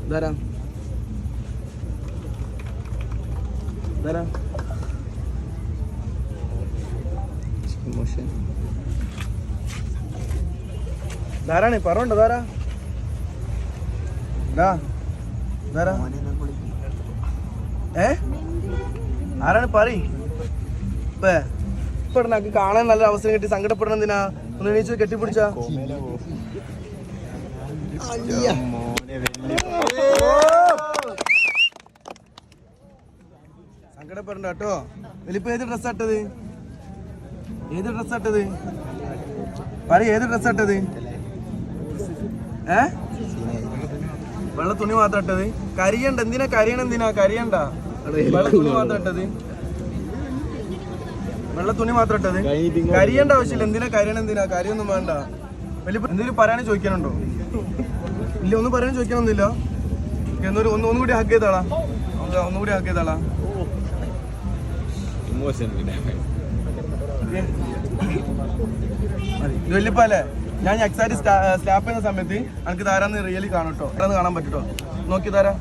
ധാരാ ധാരാ ധാരാണ് പറഞ്ഞോ ധാരാ ധാരാ ആരാണ് പറയ് ഇപ്പൊ കാണാൻ നല്ല അവസരം കിട്ടി സങ്കടപ്പെടണം എന്തിനാ ഒന്ന് എണീച്ച് കെട്ടിപ്പിടിച്ച സങ്കടപ്പെടണ്ട കേട്ടോ വലിപ്പ ഏത് ഡ്രസ്സാ ഇട്ടത് പറയ് ഏത് ഡ്രസ്സാ ഇട്ടത് വെള്ള തുണി മാത്രം ഇട്ടത് കരിയണ്ട എന്തിനാ കരിയണ്ട വെള്ള തുണി മാത്രം ഇട്ടത് വെള്ള തുണി മാത്രം ഇട്ടത് കരിയേണ്ട ആവശ്യമില്ല എന്തിനാ കരിയൊന്നും വേണ്ട വലിയ എന്തെങ്കിലും പറയാനും ചോദിക്കാനുണ്ടോ ഇല്ല ഒന്നും പറയാനും ചോദിക്കാനൊന്നുമില്ല ഒന്നുകൂടി ഹഗ് ചെയ്താളാ വലിയപ്പ അല്ലേ ഞാൻ എക്സാക്ട് സ്ലാപ്പ് ചെയ്യുന്ന സമയത്ത് എനിക്ക് ധാരാന്ന് റിയലി കാണും കേട്ടോ അതൊന്ന് കാണാൻ പറ്റുട്ടോ നോക്കി ധാരാ